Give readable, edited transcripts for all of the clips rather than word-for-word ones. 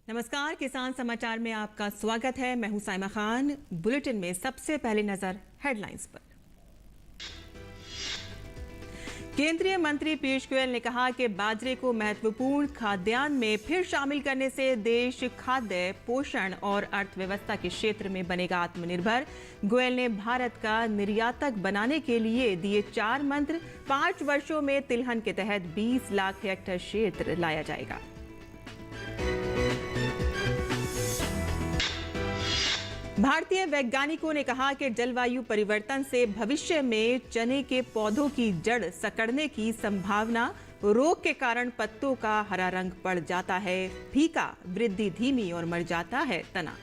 नमस्कार, किसान समाचार में आपका स्वागत है। मैं हूं साइमा खान। बुलेटिन में सबसे पहले नजर हेडलाइंस पर। केंद्रीय मंत्री पीयूष गोयल ने कहा कि बाजरे को महत्वपूर्ण खाद्यान्न में फिर शामिल करने से देश खाद्य, पोषण और अर्थव्यवस्था के क्षेत्र में बनेगा आत्मनिर्भर। गोयल ने भारत का निर्यातक बनाने के लिए दिए 4 मंत्र। 5 वर्षों में तिलहन के तहत 20 लाख हेक्टेयर क्षेत्र लाया जाएगा। भारतीय वैज्ञानिकों ने कहा कि जलवायु परिवर्तन से भविष्य में चने के पौधों की जड़ सिकुड़ने की संभावना। रोग के कारण पत्तों का हरा रंग पड़ जाता है फीका, वृद्धि धीमी और मर जाता है तना।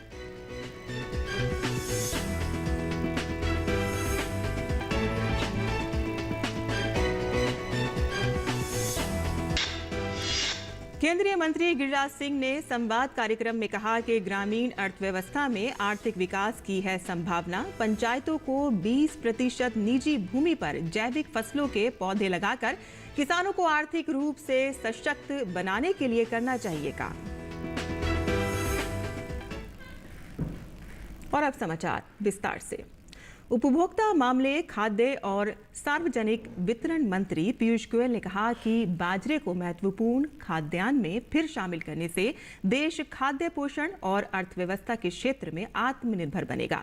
केंद्रीय मंत्री गिरिराज सिंह ने संवाद कार्यक्रम में कहा कि ग्रामीण अर्थव्यवस्था में आर्थिक विकास की है संभावना। पंचायतों को 20% निजी भूमि पर जैविक फसलों के पौधे लगाकर किसानों को आर्थिक रूप से सशक्त बनाने के लिए करना चाहिए काम। और अब समाचार विस्तार से। उपभोक्ता मामले, खाद्य और सार्वजनिक वितरण मंत्री पीयूष गोयल ने कहा कि बाजरे को महत्वपूर्ण खाद्यान्न में फिर शामिल करने से देश खाद्य, पोषण और अर्थव्यवस्था के क्षेत्र में आत्मनिर्भर बनेगा।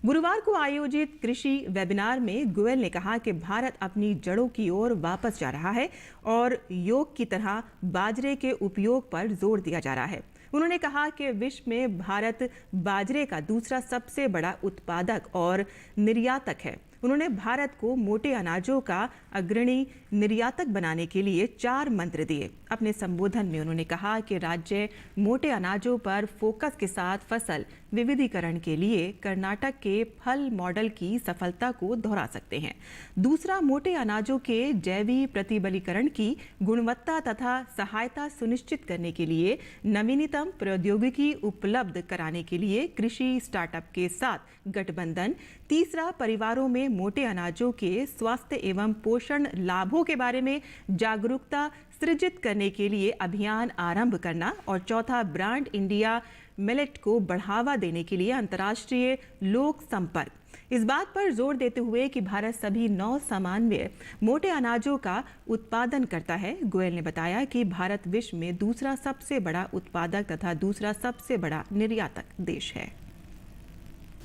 गुरुवार को आयोजित कृषि वेबिनार में गोयल ने कहा कि भारत अपनी जड़ों की ओर वापस जा रहा है और योग की तरह बाजरे के उपयोग पर जोर दिया जा रहा है। उन्होंने कहा कि विश्व में भारत बाजरे का दूसरा सबसे बड़ा उत्पादक और निर्यातक है। उन्होंने भारत को मोटे अनाजों का अग्रणी निर्यातक बनाने के लिए 4 मंत्र दिए। अपने संबोधन में उन्होंने कहा कि राज्य मोटे अनाजों पर फोकस के साथ फसल विविधीकरण के लिए कर्नाटक के फल मॉडल की सफलता को दोहरा सकते हैं। दूसरा, मोटे अनाजों के जैविक प्रतिबलीकरण की गुणवत्ता तथा सहायता सुनिश्चित करने के लिए नवीनतम प्रौद्योगिकी उपलब्ध कराने के लिए कृषि स्टार्टअप के साथ गठबंधन। तीसरा, परिवारों में मोटे अनाजों के स्वास्थ्य एवं पोषण लाभों के बारे में जागरूकता सृजित करने के लिए अभियान आरंभ करना। और चौथा, ब्रांड इंडिया मिलेट को बढ़ावा देने के लिए अंतर्राष्ट्रीय लोक संपर्क। इस बात पर जोर देते हुए कि भारत सभी 9 सामान्य मोटे अनाजों का उत्पादन करता है। गोयल ने बताया कि भारत विश्व में दूसरा सबसे बड़ा उत्पादक तथा दूसरा सबसे बड़ा निर्यातक देश है।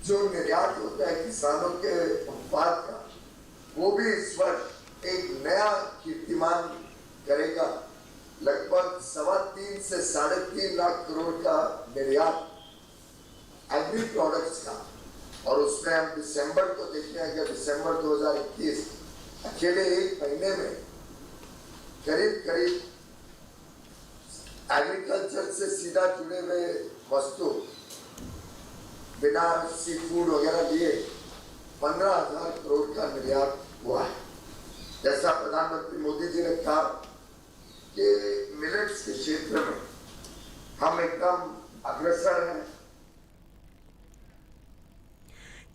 जो निर्यात होता है किसानों के उत्पाद का, वो भी इस वर्ष एक नया कीर्तिमान करेगा। लगभग 3.25 से 3.5 लाख करोड़ का निर्यात एग्री प्रोडक्ट्स का। और उसमें हम दिसंबर को देखते हैं कि दिसंबर 2021 अकेले 1 महीने में करीब एग्रीकल्चर से सीधा जुड़े हुए वस्तु बिना सी फूड वगैरह लिए 15,000 करोड़ का निर्यात हुआ है। जैसा प्रधानमंत्री मोदी जी ने कहा कि मिलेट्स के क्षेत्र में हम एकदम अग्रसर हैं।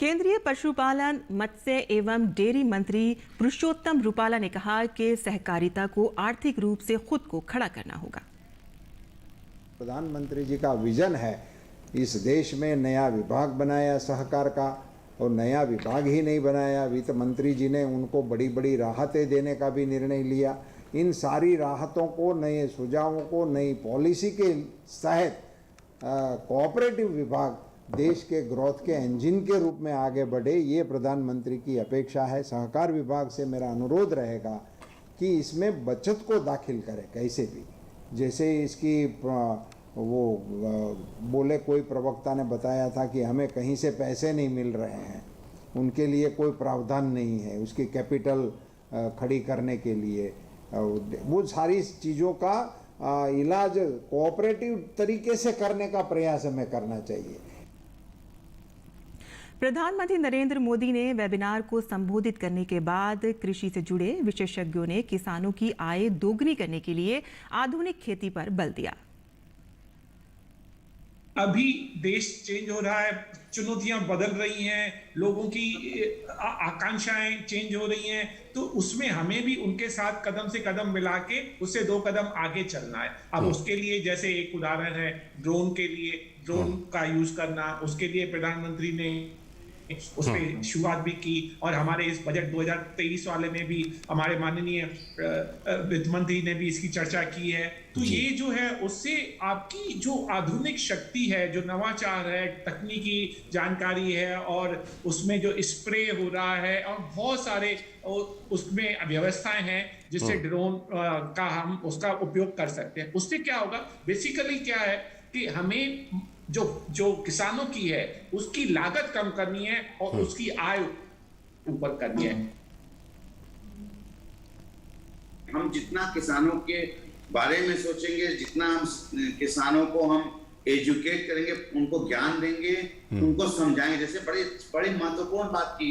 केंद्रीय पशुपालन, मत्स्य एवं डेयरी मंत्री पुरुषोत्तम रूपाला ने कहा कि सहकारिता को आर्थिक रूप से खुद को खड़ा करना होगा। प्रधानमंत्री जी का विजन है इस देश में नया विभाग बनाया सहकार का, और नया विभाग ही नहीं बनाया, वित्त मंत्री जी ने उनको बड़ी बड़ी राहतें देने का भी निर्णय लिया। इन सारी राहतों को, नए सुझावों को, नई पॉलिसी के तहत कोऑपरेटिव विभाग देश के ग्रोथ के इंजन के रूप में आगे बढ़े, ये प्रधानमंत्री की अपेक्षा है। सहकार विभाग से मेरा अनुरोध रहेगा कि इसमें बचत को दाखिल करें कैसे भी। जैसे इसकी वो बोले, कोई प्रवक्ता ने बताया था कि हमें कहीं से पैसे नहीं मिल रहे हैं, उनके लिए कोई प्रावधान नहीं है उसकी कैपिटल खड़ी करने के लिए। वो सारी चीज़ों का इलाज कोऑपरेटिव तरीके से करने का प्रयास हमें करना चाहिए। प्रधानमंत्री नरेंद्र मोदी ने वेबिनार को संबोधित करने के बाद कृषि से जुड़े विशेषज्ञों ने किसानों की आय दोगुनी करने के लिए आधुनिक खेती पर बल दिया। अभी देश चेंज हो रहा है, चुनौतियां बदल रही हैं, लोगों की आकांक्षाएं चेंज हो रही हैं, तो उसमें हमें भी उनके साथ कदम से कदम मिला के उससे 2 कदम आगे चलना है। अब उसके लिए जैसे एक उदाहरण है ड्रोन के लिए, ड्रोन का यूज करना, उसके लिए प्रधानमंत्री ने उस पर शुरुआत भी की और हमारे इस बजट 2023 वाले में भी हमारे माननीय वित्त मंत्री ने भी इसकी चर्चा की है। तो ये जो है उससे आपकी जो आधुनिक शक्ति है, जो नवाचार है, तकनीकी जानकारी है और उसमें जो स्प्रे हो रहा है और बहुत सारे उसमें व्यवस्थाएं हैं जिससे ड्रोन का हम उसका उपयोग कर सकते हैं। उससे क्या होगा, बेसिकली क्या है कि हमें जो किसानों की है उसकी लागत कम करनी है और उसकी आय ऊपर करनी है। हम जितना किसानों के बारे में सोचेंगे, जितना हम किसानों को हम एजुकेट करेंगे, उनको ज्ञान देंगे, उनको समझाएंगे। जैसे बड़ी महत्वपूर्ण बात की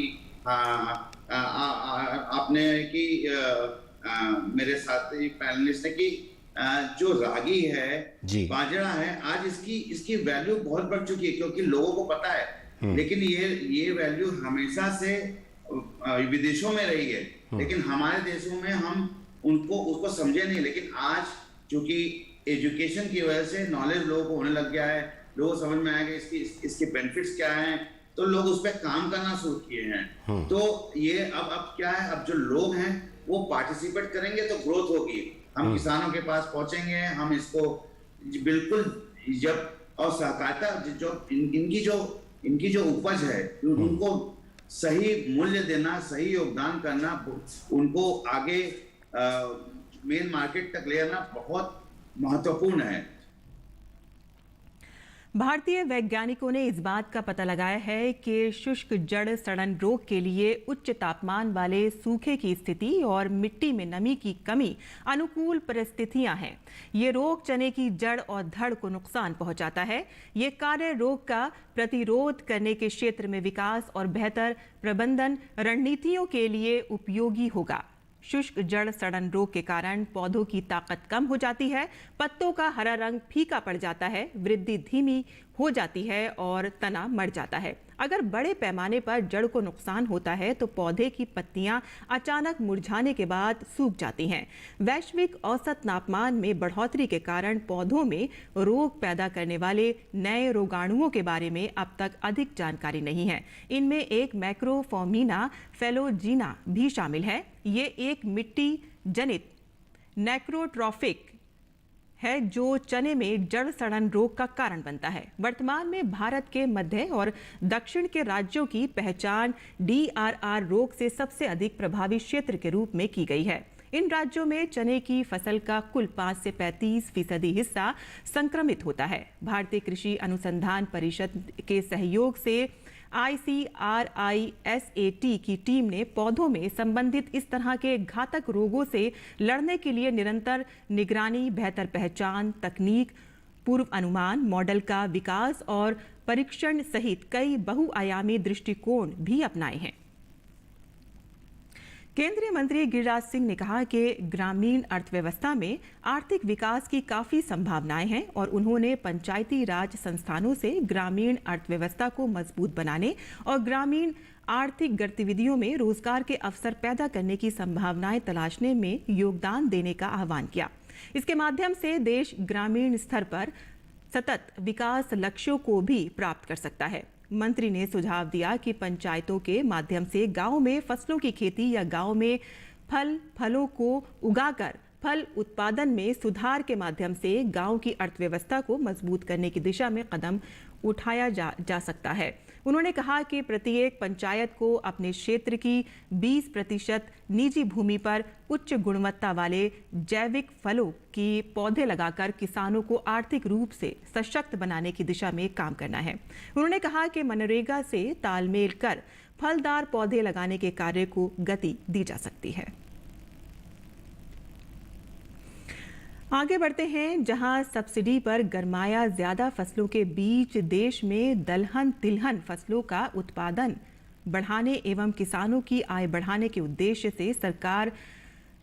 आपने कि मेरे साथी पैनलिस्ट ने कि जो रागी है, बाजरा है, आज इसकी वैल्यू बहुत बढ़ चुकी है क्योंकि लोगों को पता है। लेकिन ये वैल्यू हमेशा से विदेशों में रही है, लेकिन हमारे देशों में हम उसको समझे नहीं। लेकिन आज चूंकि एजुकेशन की वजह से नॉलेज लोगों को होने लग गया है, लोगों को समझ में आया कि इसके बेनिफिट्स क्या हैं, तो लोग उस पर काम करना शुरू किए हैं। तो ये अब क्या है, अब जो लोग हैं वो पार्टिसिपेट करेंगे तो ग्रोथ होगी। हम किसानों के पास पहुंचेंगे, हम इसको बिल्कुल जब और सहकारिता जो इनकी जो उपज है उनको सही मूल्य देना, सही योगदान करना, उनको आगे मेन मार्केट तक ले आना बहुत महत्वपूर्ण है। भारतीय वैज्ञानिकों ने इस बात का पता लगाया है कि शुष्क जड़ सड़न रोग के लिए उच्च तापमान वाले सूखे की स्थिति और मिट्टी में नमी की कमी अनुकूल परिस्थितियां हैं। ये रोग चने की जड़ और धड़ को नुकसान पहुंचाता है। ये कार्य रोग का प्रतिरोध करने के क्षेत्र में विकास और बेहतर प्रबंधन रणनीतियों के लिए उपयोगी होगा। शुष्क जड़ सड़न रोग के कारण पौधों की ताकत कम हो जाती है, पत्तों का हरा रंग फीका पड़ जाता है, वृद्धि धीमी हो जाती है और तना मर जाता है। अगर बड़े पैमाने पर जड़ को नुकसान होता है तो पौधे की पत्तियां अचानक मुरझाने के बाद सूख जाती हैं। वैश्विक औसत तापमान में बढ़ोतरी के कारण पौधों में रोग पैदा करने वाले नए रोगाणुओं के बारे में अब तक अधिक जानकारी नहीं है। इनमें एक मैक्रोफोमिना फेलोजीना भी शामिल है। ये एक मिट्टी जनित नेक्रोट्रॉफिक है जो चने में जड़ सड़न रोग का कारण बनता है। वर्तमान में भारत के मध्य और दक्षिण के राज्यों की पहचान DRR रोग से सबसे अधिक प्रभावी क्षेत्र के रूप में की गई है। इन राज्यों में चने की फसल का कुल 5 से 35% हिस्सा संक्रमित होता है। भारतीय कृषि अनुसंधान परिषद के सहयोग से ICRISAT की टीम ने पौधों में संबंधित इस तरह के घातक रोगों से लड़ने के लिए निरंतर निगरानी, बेहतर पहचान तकनीक, पूर्व अनुमान मॉडल का विकास और परीक्षण सहित कई बहुआयामी दृष्टिकोण भी अपनाए हैं। केंद्रीय मंत्री गिरिराज सिंह ने कहा कि ग्रामीण अर्थव्यवस्था में आर्थिक विकास की काफी संभावनाएं हैं और उन्होंने पंचायती राज संस्थानों से ग्रामीण अर्थव्यवस्था को मजबूत बनाने और ग्रामीण आर्थिक गतिविधियों में रोजगार के अवसर पैदा करने की संभावनाएं तलाशने में योगदान देने का आह्वान किया। इसके माध्यम से देश ग्रामीण स्तर पर सतत विकास लक्ष्यों को भी प्राप्त कर सकता है। मंत्री ने सुझाव दिया कि पंचायतों के माध्यम से गांव में फसलों की खेती या गांव में फलों को उगाकर फल उत्पादन में सुधार के माध्यम से गांव की अर्थव्यवस्था को मजबूत करने की दिशा में कदम उठाया जा सकता है। उन्होंने कहा कि प्रत्येक पंचायत को अपने क्षेत्र की 20% निजी भूमि पर उच्च गुणवत्ता वाले जैविक फलों की पौधे लगाकर किसानों को आर्थिक रूप से सशक्त बनाने की दिशा में काम करना है। उन्होंने कहा कि मनरेगा से तालमेल कर फलदार पौधे लगाने के कार्य को गति दी जा सकती है। आगे बढ़ते हैं, जहां सब्सिडी पर गरमाया ज्यादा फसलों के बीच देश में दलहन तिलहन फसलों का उत्पादन बढ़ाने एवं किसानों की आय बढ़ाने के उद्देश्य से सरकार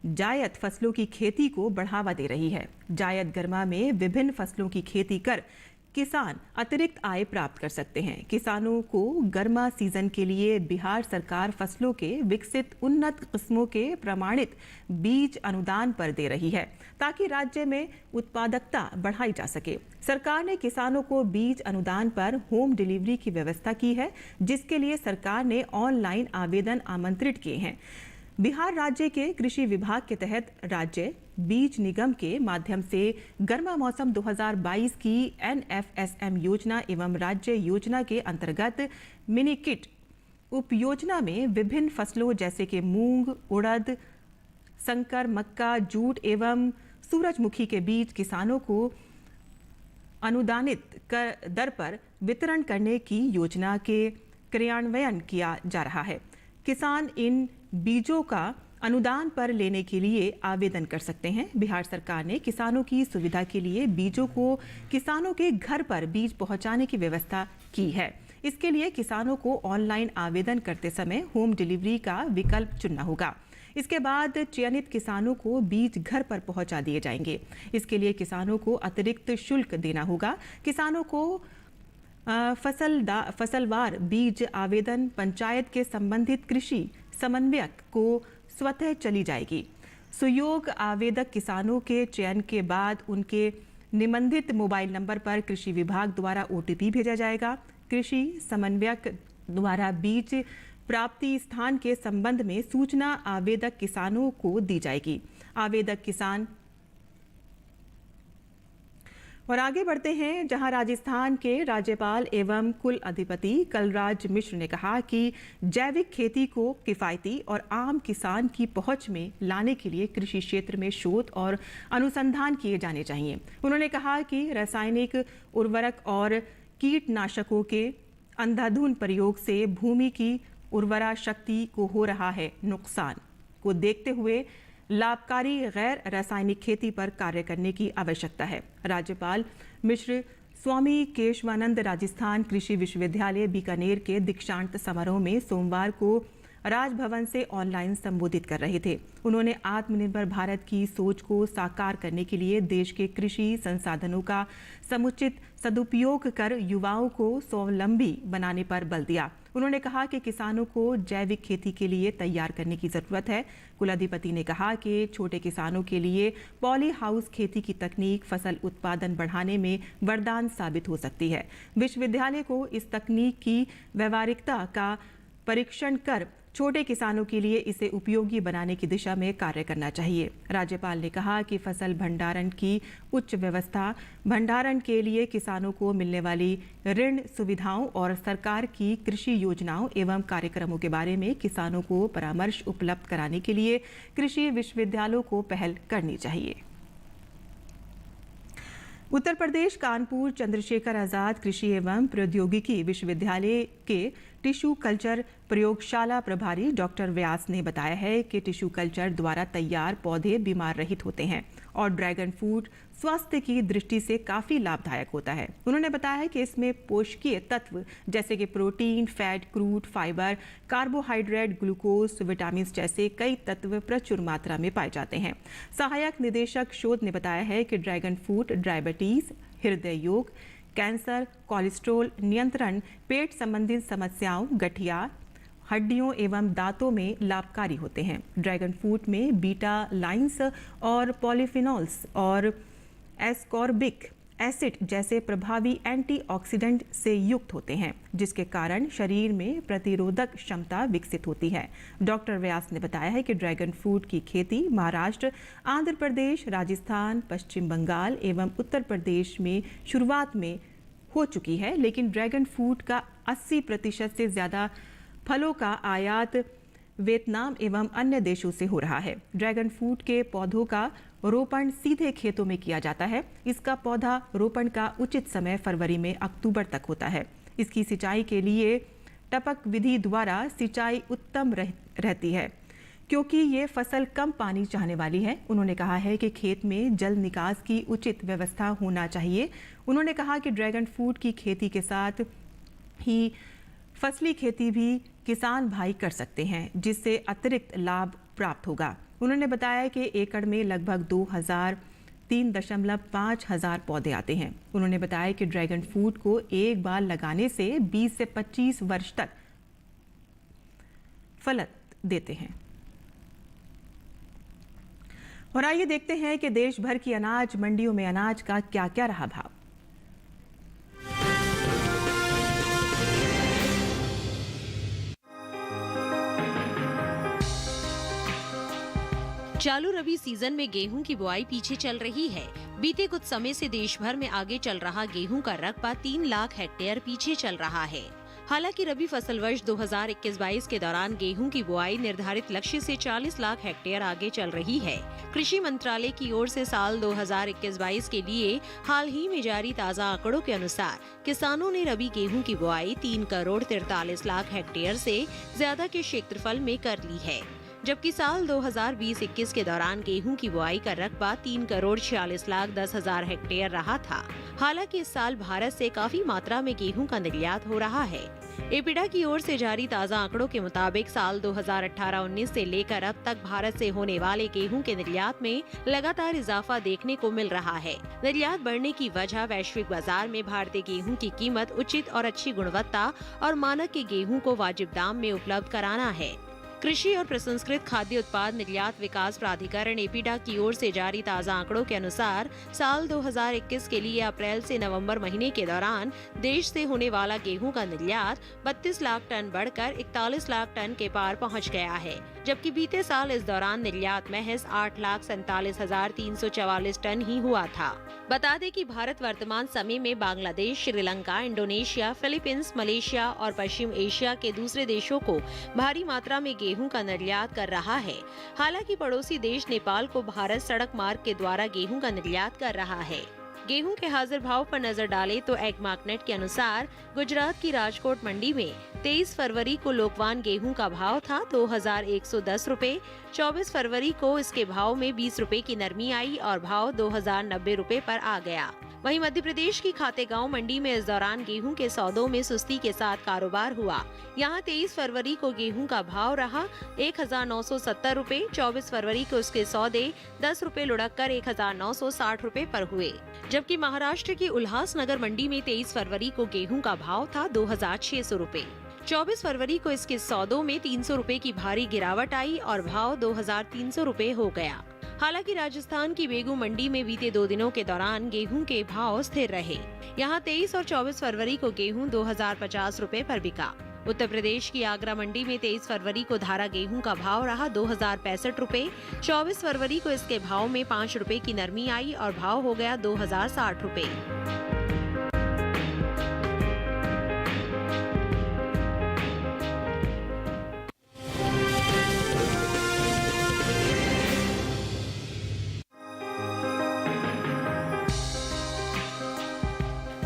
जायद फसलों की खेती को बढ़ावा दे रही है। जायद गरमा में विभिन्न फसलों की खेती कर किसान अतिरिक्त आय प्राप्त कर सकते हैं। किसानों को गर्मा सीजन के लिए बिहार सरकार फसलों के विकसित उन्नत किस्मों के प्रमाणित बीज अनुदान पर दे रही है ताकि राज्य में उत्पादकता बढ़ाई जा सके। सरकार ने किसानों को बीज अनुदान पर होम डिलीवरी की व्यवस्था की है, जिसके लिए सरकार ने ऑनलाइन आवेदन आमंत्रित किए हैं। बिहार राज्य के कृषि विभाग के तहत राज्य बीज निगम के माध्यम से गर्मा मौसम 2022 की NFSM योजना एवं राज्य योजना के अंतर्गत मिनी किट उप योजना में विभिन्न फसलों जैसे कि मूंग, उड़द, संकर, मक्का, जूट एवं सूरजमुखी के बीज किसानों को अनुदानित दर पर वितरण करने की योजना के क्रियान्वयन किया जा रहा है। किसान इन बीजों का अनुदान पर लेने के लिए आवेदन कर सकते हैं। बिहार सरकार ने किसानों की सुविधा के लिए बीजों को किसानों के घर पर बीज पहुंचाने की व्यवस्था की है। इसके लिए किसानों को ऑनलाइन आवेदन करते समय होम डिलीवरी का विकल्प चुनना होगा। इसके बाद चयनित किसानों को बीज घर पर पहुंचा दिए जाएंगे। इसके लिए किसानों को अतिरिक्त शुल्क देना होगा। किसानों को फसलवार बीज आवेदन पंचायत के संबंधित कृषि समन्वयक को स्वतः चली जाएगी। सुयोग्य आवेदक किसानों के चयन के बाद उनके निबंधित मोबाइल नंबर पर कृषि विभाग द्वारा OTP भेजा जाएगा। कृषि समन्वयक द्वारा बीज प्राप्ति स्थान के संबंध में सूचना आवेदक किसानों को दी जाएगी। आवेदक किसान और आगे बढ़ते हैं, जहां राजस्थान के राज्यपाल एवं कुल अधिपति कलराज मिश्र ने कहा कि जैविक खेती को किफायती और आम किसान की पहुंच में लाने के लिए कृषि क्षेत्र में शोध और अनुसंधान किए जाने चाहिए। उन्होंने कहा कि रासायनिक उर्वरक और कीटनाशकों के अंधाधुंध प्रयोग से भूमि की उर्वरा शक्ति को हो रहा है नुकसान को देखते हुए लाभकारी गैर रासायनिक खेती पर कार्य करने की आवश्यकता है। राज्यपाल मिश्र स्वामी केशवानंद राजस्थान कृषि विश्वविद्यालय बीकानेर के दीक्षांत समारोह में सोमवार को राजभवन से ऑनलाइन संबोधित कर रहे थे। उन्होंने आत्मनिर्भर भारत की सोच को साकार करने के लिए देश के कृषि संसाधनों का समुचित सदुपयोग कर युवाओं को स्वावलंबी बनाने पर बल दिया। उन्होंने कहा कि किसानों को जैविक खेती के लिए तैयार करने की जरूरत है। कुलाधिपति ने कहा कि छोटे किसानों के लिए पॉली हाउस खेती की तकनीक फसल उत्पादन बढ़ाने में वरदान साबित हो सकती है। विश्वविद्यालय को इस तकनीक की व्यावहारिकता का परीक्षण कर छोटे किसानों के लिए इसे उपयोगी बनाने की दिशा में कार्य करना चाहिए। राज्यपाल ने कहा कि फसल भंडारण की उच्च व्यवस्था, भंडारण के लिए किसानों को मिलने वाली ऋण सुविधाओं और सरकार की कृषि योजनाओं एवं कार्यक्रमों के बारे में किसानों को परामर्श उपलब्ध कराने के लिए कृषि विश्वविद्यालयों को पहल करनी चाहिए। उत्तर प्रदेश कानपुर चंद्रशेखर आजाद कृषि एवं प्रौद्योगिकी विश्वविद्यालय के टिश्यू कल्चर प्रयोगशाला प्रभारी डॉक्टर व्यास ने बताया है कि टिश्यू कल्चर द्वारा तैयार पौधे बीमार रहित होते हैं और ड्रैगन फ्रूट स्वास्थ्य की दृष्टि से काफ़ी लाभदायक होता है। उन्होंने बताया है कि इसमें पोषकीय तत्व जैसे कि protein, fat, crude, fibre, carbohydrate, glucose, vitamin जैसे कई तत्व प्रचुर मात्रा में पाए जाते हैं। सहायक निदेशक शोध ने बताया है कि ड्रैगन फ्रूट डायबिटीज, हृदय रोग, कैंसर, कोलेस्ट्रॉल नियंत्रण, पेट संबंधी समस्याओं, गठिया, हड्डियों एवं दांतों में लाभकारी होते हैं। ड्रैगन फ्रूट में बीटा लाइन्स और पॉलीफिनॉल्स और एस्कॉर्बिक एसिड जैसे प्रभावी एंटीऑक्सीडेंट से युक्त होते हैं, जिसके कारण शरीर में प्रतिरोधक क्षमता विकसित होती है। डॉक्टर व्यास ने बताया है कि ड्रैगन फ्रूट की खेती महाराष्ट्र, आंध्र प्रदेश, राजस्थान, पश्चिम बंगाल एवं उत्तर प्रदेश में शुरुआत में हो चुकी है, लेकिन ड्रैगन फ्रूट का 80% से ज़्यादा फलों का आयात वियतनाम एवं अन्य देशों से हो रहा है। ड्रैगन फ्रूट के पौधों का रोपण सीधे खेतों में किया जाता है। इसका पौधा रोपण का उचित समय फरवरी में अक्टूबर तक होता है। इसकी सिंचाई के लिए टपक विधि द्वारा सिंचाई उत्तम रहती है क्योंकि ये फसल कम पानी चाहने वाली है। उन्होंने कहा है कि खेत में जल निकास की उचित व्यवस्था होना चाहिए। उन्होंने कहा कि ड्रैगन फ्रूट की खेती के साथ ही फसली खेती भी किसान भाई कर सकते हैं, जिससे अतिरिक्त लाभ प्राप्त होगा। उन्होंने बताया कि एकड़ में लगभग 2300 3.5 हजार पौधे आते हैं। उन्होंने बताया कि ड्रैगन फ्रूट को एक बार लगाने से 20 से 25 वर्ष तक फल देते हैं। और आइए देखते हैं कि देश भर की अनाज मंडियों में अनाज का क्या क्या रहा भाव। चालू रबी सीजन में गेहूं की बुआई पीछे चल रही है। बीते कुछ समय से देश भर में आगे चल रहा गेहूं का रकबा 3 लाख हेक्टेयर पीछे चल रहा है। हालांकि रबी फसल वर्ष 2021-22 के दौरान गेहूं की बुआई निर्धारित लक्ष्य से 40 लाख हेक्टेयर आगे चल रही है। कृषि मंत्रालय की ओर से साल 2021-22 के लिए हाल ही में जारी ताज़ा आंकड़ों के अनुसार किसानों ने रबी गेहूं की बुआई 3 करोड़ 43 लाख हेक्टेयर से ज्यादा के क्षेत्रफल में कर ली है, जबकि साल 2020-21 के दौरान गेहूं की बुआई का रकबा 3 करोड़ 46 लाख 10 हजार हेक्टेयर रहा था। हालांकि इस साल भारत से काफी मात्रा में गेहूं का निर्यात हो रहा है। एपीडा की ओर से जारी ताज़ा आंकड़ों के मुताबिक साल 2018-19 से लेकर अब तक भारत से होने वाले गेहूं के निर्यात में लगातार इजाफा देखने को मिल रहा है। निर्यात बढ़ने की वजह वैश्विक बाजार में भारतीय गेहूं की कीमत उचित और अच्छी गुणवत्ता और मानक के गेहूं को वाजिब दाम में उपलब्ध कराना है। कृषि और प्रसंस्कृत खाद्य उत्पाद निर्यात विकास प्राधिकरण एपीडा की ओर से जारी ताज़ा आंकड़ों के अनुसार साल 2021 के लिए अप्रैल से नवंबर महीने के दौरान देश से होने वाला गेहूं का निर्यात 32 लाख टन बढ़कर 41 लाख टन के पार पहुंच गया है, जबकि बीते साल इस दौरान निर्यात महज 8,47,344 टन ही हुआ था। बता दें कि भारत वर्तमान समय में Bangladesh, Sri Lanka, Indonesia, Philippines, Malaysia और पश्चिम एशिया के दूसरे देशों को भारी मात्रा में गेहूं का निर्यात कर रहा है। हालांकि पड़ोसी देश नेपाल को भारत सड़क मार्ग के द्वारा गेहूं का निर्यात कर रहा है। गेहूं के हाजिर भाव पर नजर डालें तो एग्मार्कनेट के अनुसार गुजरात की राजकोट मंडी में 23 फरवरी को लोकवान गेहूं का भाव था 2,110 रुपए। 24 फरवरी को इसके भाव में 20 रुपए की नरमी आई और भाव 2,090 रुपए पर आ गया। वहीं मध्य प्रदेश की खातेगांव मंडी में इस दौरान गेहूं के सौदों में सुस्ती के साथ कारोबार हुआ। यहां 23 फरवरी को गेहूं का भाव रहा 1,970 रुपए। 24 फरवरी को उसके सौदे 10 रुपए लुढ़क कर 1,960 रुपए पर हुए, जबकि महाराष्ट्र की उल्हासनगर मंडी में 23 फरवरी को गेहूं का भाव था 2,600 रुपए। 24 फरवरी को इसके सौदों में 300 रुपए की भारी गिरावट आई और भाव 2,300 रुपए हो गया। हालांकि राजस्थान की बेगू मंडी में बीते 2 दिनों के दौरान गेहूं के भाव स्थिर रहे। यहां 23 और 24 फरवरी को गेहूं 2,050 रुपए पर बिका। उत्तर प्रदेश की आगरा मंडी में 23 फरवरी को धारा गेहूं का भाव रहा 2,065 रुपए। 24 फरवरी को इसके भाव में 5 रुपए की नरमी आई और भाव हो गया 2,060 रुपए।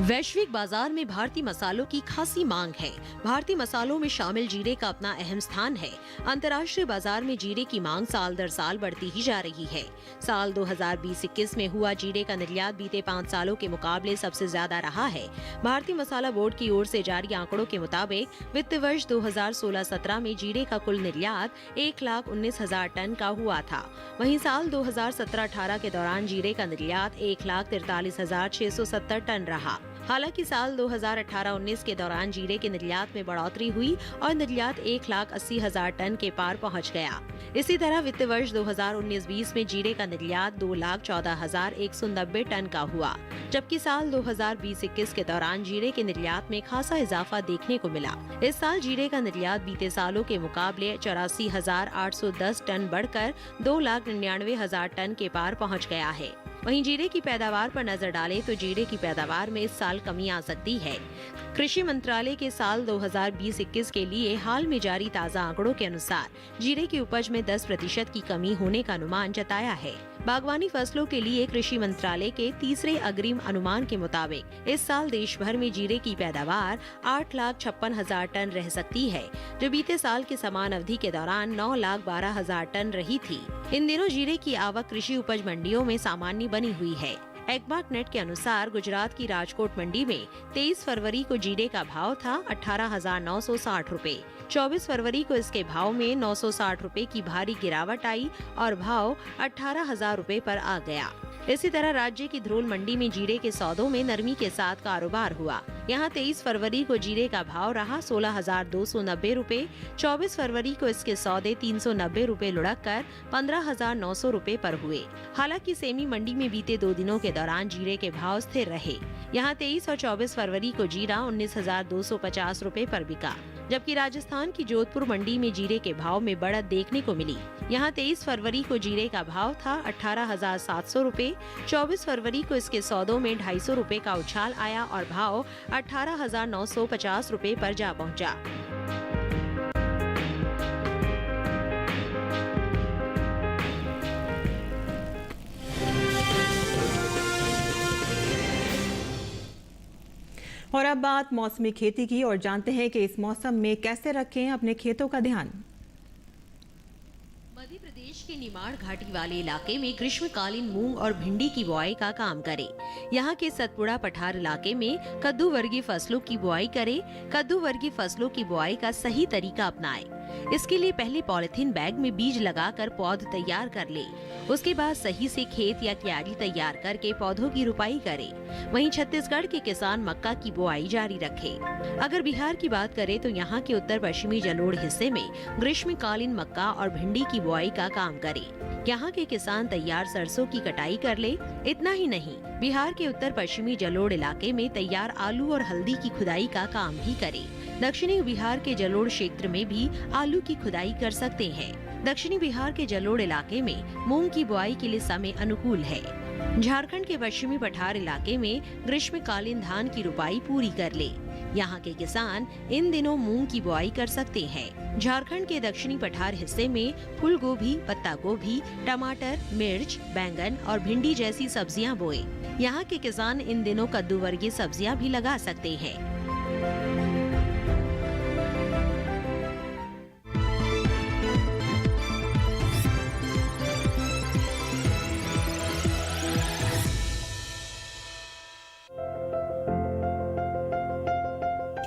वैश्विक बाजार में भारतीय मसालों की खासी मांग है। भारतीय मसालों में शामिल जीरे का अपना अहम स्थान है। अंतर्राष्ट्रीय बाजार में जीरे की मांग साल दर साल बढ़ती ही जा रही है। साल 2020-21 में हुआ जीरे का निर्यात बीते 5 सालों के मुकाबले सबसे ज्यादा रहा है। भारतीय मसाला बोर्ड की ओर से जारी आंकड़ों के मुताबिक वित्त वर्ष 2016-17 में जीरे का कुल निर्यात 1,19,000 टन का हुआ था। वहीं साल 2017-18 के दौरान जीरे का निर्यात 1,43,670 टन रहा। हालांकि साल 2018-19 के दौरान जीरे के निर्यात में बढ़ोतरी हुई और निर्यात 1,80,000 टन के पार पहुंच गया। इसी तरह वित्त वर्ष 2019-20 में जीरे का निर्यात 2,14,190 टन का हुआ, जबकि साल 2020-21 के दौरान जीरे के निर्यात में खासा इजाफा देखने को मिला। इस साल जीरे का निर्यात बीते सालों के मुकाबले 84,810 टन बढ़कर 2,99,000 टन के पार पहुँच गया है। वहीं जीरे की पैदावार पर नजर डालें तो जीरे की पैदावार में इस साल कमी आ सकती है। कृषि मंत्रालय के साल 2020-21 के लिए हाल में जारी ताज़ा आंकड़ों के अनुसार जीरे की उपज में 10% की कमी होने का अनुमान जताया है। बागवानी फसलों के लिए कृषि मंत्रालय के तीसरे अग्रिम अनुमान के मुताबिक इस साल देश भर में जीरे की पैदावार 8,56,000 टन रह सकती है, जो बीते साल के समान अवधि के दौरान 9,12,000 टन रही थी। इन दिनों जीरे की आवक कृषि उपज मंडियों में सामान्य बनी हुई है। एग्मार्कनेट के अनुसार गुजरात की राजकोट मंडी में 23 फरवरी को जीरे का भाव था 18,960 रुपए। 24 फरवरी को इसके भाव में 960 रुपए की भारी गिरावट आई और भाव 18,000 रुपए पर आ गया। इसी तरह राज्य की धरोल मंडी में जीरे के सौदों में नरमी के साथ कारोबार हुआ। यहाँ 23 फरवरी को जीरे का भाव रहा 16,290 रूपए। 24 फरवरी को इसके सौदे 390 रूपए लुढ़क कर 15,900 रूपए पर हुए। हालांकि सेमी मंडी में बीते 2 दिनों के दौरान जीरे के भाव स्थिर रहे। यहाँ 23 और 24 फरवरी को जीरा 19,250 रूपए पर बिका, जबकि राजस्थान की जोधपुर मंडी में जीरे के भाव में बढ़त देखने को मिली। यहाँ 23 फरवरी को जीरे का भाव था 18,700 रूपए। 24 फरवरी को इसके सौदों में 250 रूपए का उछाल आया और भाव 18,950 रूपए पर जा पहुँचा। और अब बात मौसमी खेती की और जानते हैं कि इस मौसम में कैसे रखें अपने खेतों का ध्यान। मध्य प्रदेश के निमाड़ घाटी वाले इलाके में ग्रीष्मकालीन मूंग और भिंडी की बुआई का काम करें। यहाँ के सतपुड़ा पठार इलाके में कद्दू वर्गीय फसलों की बुआई करें। कद्दू वर्गीय फसलों की बुआई का सही तरीका अपनाएं। इसके लिए पहले पॉलिथीन बैग में बीज लगाकर पौध तैयार कर ले। उसके बाद सही से खेत या क्यारी तैयार करके पौधों की रुपाई करें। वहीं छत्तीसगढ़ के किसान मक्का की बुआई जारी रखें। अगर बिहार की बात करें तो यहाँ के उत्तर पश्चिमी जलोढ़ हिस्से में ग्रीष्मकालीन मक्का और भिंडी की बुआई का काम करें। यहाँ के किसान तैयार सरसों की कटाई कर ले। इतना ही नहीं, बिहार के उत्तर पश्चिमी जलोढ़ इलाके में तैयार आलू और हल्दी की खुदाई का काम भी करें। दक्षिणी बिहार के जलोढ़ क्षेत्र में भी आलू की खुदाई कर सकते हैं। दक्षिणी बिहार के जलोढ़ इलाके में मूंग की बुआई के लिए समय अनुकूल है। झारखंड के पश्चिमी पठार इलाके में ग्रीष्मकालीन धान की रुपाई पूरी कर ले। यहाँ के किसान इन दिनों मूंग की बुआई कर सकते हैं। झारखंड के दक्षिणी पठार हिस्से में फूल गोभी, पत्ता गोभी, टमाटर, मिर्च, बैंगन और भिंडी जैसी सब्जियां बोए। यहाँ के किसान इन दिनों कद्दू वर्गीय सब्जियां भी लगा सकते हैं।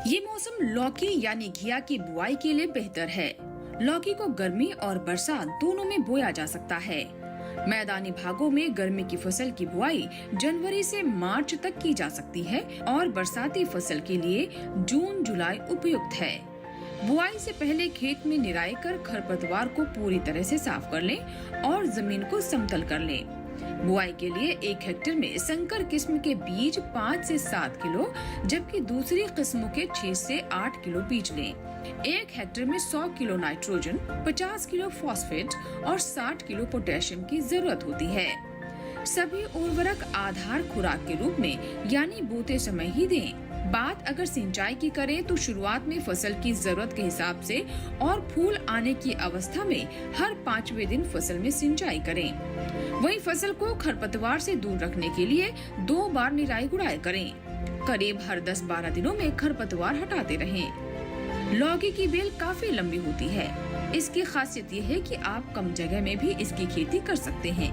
ये मौसम लौकी यानी घिया की बुआई के लिए बेहतर है। लौकी को गर्मी और बरसात दोनों में बोया जा सकता है। मैदानी भागों में गर्मी की फसल की बुआई जनवरी से मार्च तक की जा सकती है और बरसाती फसल के लिए जून जुलाई उपयुक्त है। बुआई से पहले खेत में निराई कर खरपतवार को पूरी तरह से साफ कर लें और जमीन को समतल कर लें। बुआई के लिए 1 हेक्टेयर में संकर किस्म के बीज 5 से 7 किलो, जबकि दूसरी किस्मों के 6 से 8 किलो बीज लें। 1 हेक्टेयर में 100 किलो नाइट्रोजन, 50 किलो फॉस्फेट और 60 किलो पोटेशियम की जरूरत होती है। सभी उर्वरक आधार खुराक के रूप में यानी बोते समय ही दें। बात अगर सिंचाई की करें तो शुरुआत में फसल की जरूरत के हिसाब से और फूल आने की अवस्था में हर 5वें दिन फसल में सिंचाई करें। वहीं फसल को खरपतवार से दूर रखने के लिए 2 बार निराई गुड़ाई करें। करीब हर 10-12 दिनों में खरपतवार हटाते रहें। लौकी की बेल काफी लंबी होती है। इसकी खासियत ये है कि आप कम जगह में भी इसकी खेती कर सकते हैं।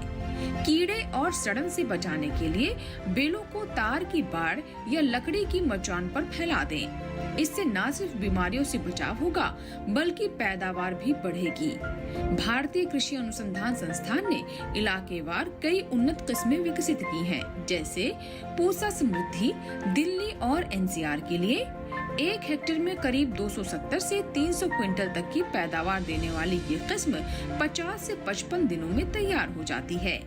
कीड़े और सड़न से बचाने के लिए बेलों को तार की बाड़ या लकड़ी की मचान पर फैला दें। इससे न सिर्फ बीमारियों से बचाव होगा बल्कि पैदावार भी बढ़ेगी। भारतीय कृषि अनुसंधान संस्थान ने इलाकेवार कई उन्नत किस्में विकसित की हैं, जैसे पूसा समृद्धि दिल्ली और एनसीआर के लिए 1 हेक्टेयर में करीब 270 से 300 क्विंटल तक की पैदावार देने वाली ये किस्म 50 से 55 दिनों में तैयार हो जाती है।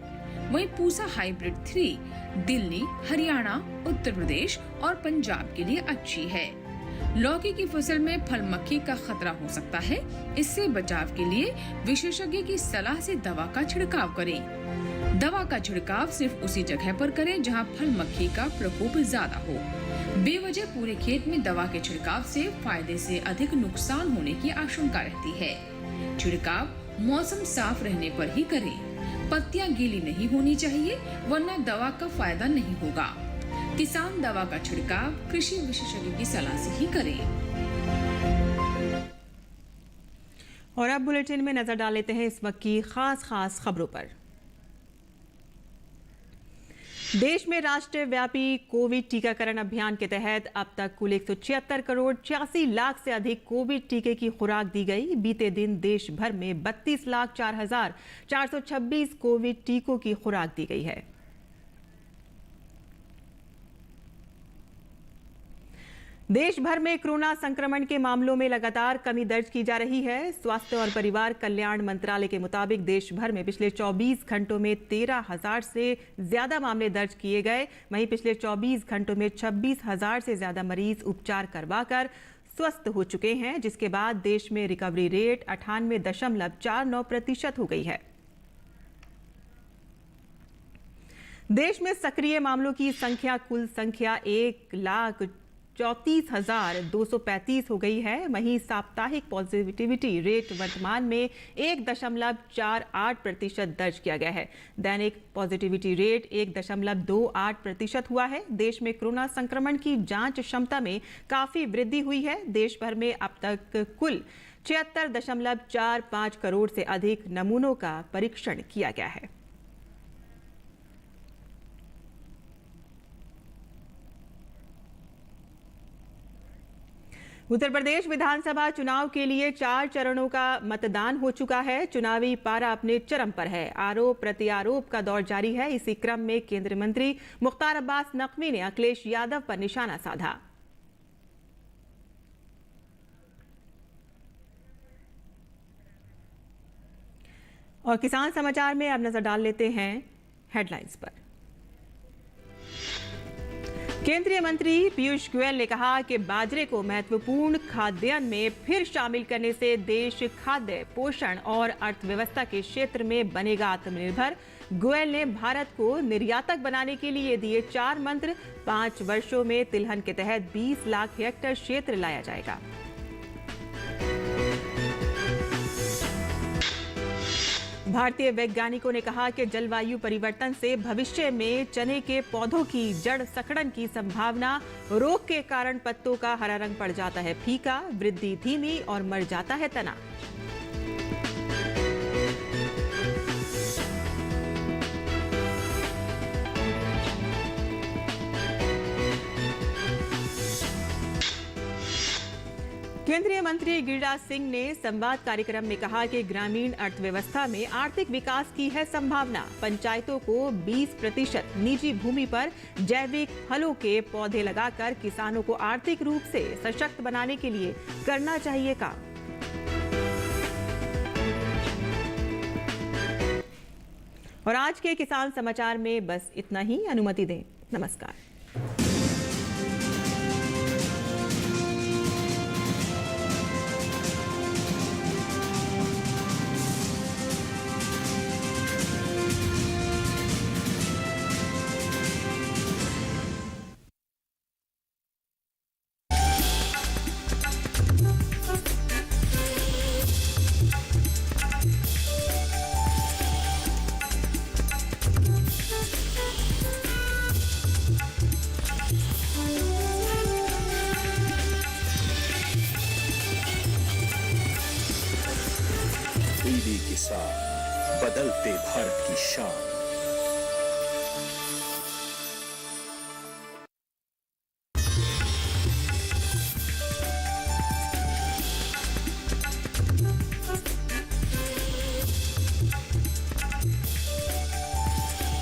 वहीं पूसा हाइब्रिड 3 दिल्ली, हरियाणा, उत्तर प्रदेश और पंजाब के लिए अच्छी है। लौकी की फसल में फल मक्खी का खतरा हो सकता है। इससे बचाव के लिए विशेषज्ञ की सलाह से दवा का छिड़काव करें। दवा का छिड़काव सिर्फ उसी जगह पर करें जहां फल मक्खी का प्रकोप ज्यादा हो। बेवजह पूरे खेत में दवा के छिड़काव से फायदे से अधिक नुकसान होने की आशंका रहती है। छिड़काव मौसम साफ रहने पर ही करें। पत्तियां गीली नहीं होनी चाहिए, वरना दवा का फायदा नहीं होगा। किसान दवा का छिड़काव कृषि विशेषज्ञ की सलाह से ही करें। और अब बुलेटिन में नजर डाल लेते हैं इस वक्त की खास खबरों पर। देश में राष्ट्रीय व्यापी कोविड टीकाकरण अभियान के तहत अब तक कुल 176 करोड़ 86 लाख से अधिक कोविड टीके की खुराक दी गई। बीते दिन देश भर में 32 लाख 4,426 कोविड टीकों की खुराक दी गई है। देश भर में कोरोना संक्रमण के मामलों में लगातार कमी दर्ज की जा रही है। स्वास्थ्य और परिवार कल्याण मंत्रालय के मुताबिक देश भर में पिछले 24 घंटों में 13,000 से ज्यादा मामले दर्ज किए गए। वहीं पिछले 24 घंटों में 26,000 से ज्यादा मरीज उपचार करवाकर स्वस्थ हो चुके हैं, जिसके बाद देश में रिकवरी रेट 98.49% हो गई है। देश में सक्रिय मामलों की संख्या कुल संख्या 1,34,235 हो गई है। वहीं साप्ताहिक पॉजिटिविटी रेट वर्तमान में 1.48% दर्ज किया गया है। दैनिक पॉजिटिविटी रेट 1.28% हुआ है। देश में कोरोना संक्रमण की जांच क्षमता में काफी वृद्धि हुई है। देश भर में अब तक कुल 76.45 करोड़ से अधिक नमूनों का परीक्षण किया गया है। उत्तर प्रदेश विधानसभा चुनाव के लिए 4 चरणों का मतदान हो चुका है। चुनावी पारा अपने चरम पर है। आरोप प्रत्यारोप का दौर जारी है। इसी क्रम में केंद्रीय मंत्री मुख्तार अब्बास नकवी ने अखिलेश यादव पर निशाना साधा। और किसान समाचार में अब नजर डाल लेते हैं हेडलाइंस पर। केंद्रीय मंत्री पीयूष गोयल ने कहा कि बाजरे को महत्वपूर्ण खाद्यान्न में फिर शामिल करने से देश खाद्य, पोषण और अर्थव्यवस्था के क्षेत्र में बनेगा आत्मनिर्भर। गोयल ने भारत को निर्यातक बनाने के लिए दिए 4 मंत्र। 5 वर्षों में तिलहन के तहत 20 लाख हेक्टेयर क्षेत्र लाया जाएगा। भारतीय वैज्ञानिकों ने कहा कि जलवायु परिवर्तन से भविष्य में चने के पौधों की जड़ सकड़न की संभावना। रोग के कारण पत्तों का हरा रंग पड़ जाता है फीका, वृद्धि धीमी और मर जाता है तना। केंद्रीय मंत्री गिरिराज सिंह ने संवाद कार्यक्रम में कहा कि ग्रामीण अर्थव्यवस्था में आर्थिक विकास की है संभावना। पंचायतों को 20% निजी भूमि पर जैविक फलों के पौधे लगाकर किसानों को आर्थिक रूप से सशक्त बनाने के लिए करना चाहिए काम। और आज के किसान समाचार में बस इतना ही। अनुमति दें। नमस्कार। टीवी के साथ बदलते भारत की शान।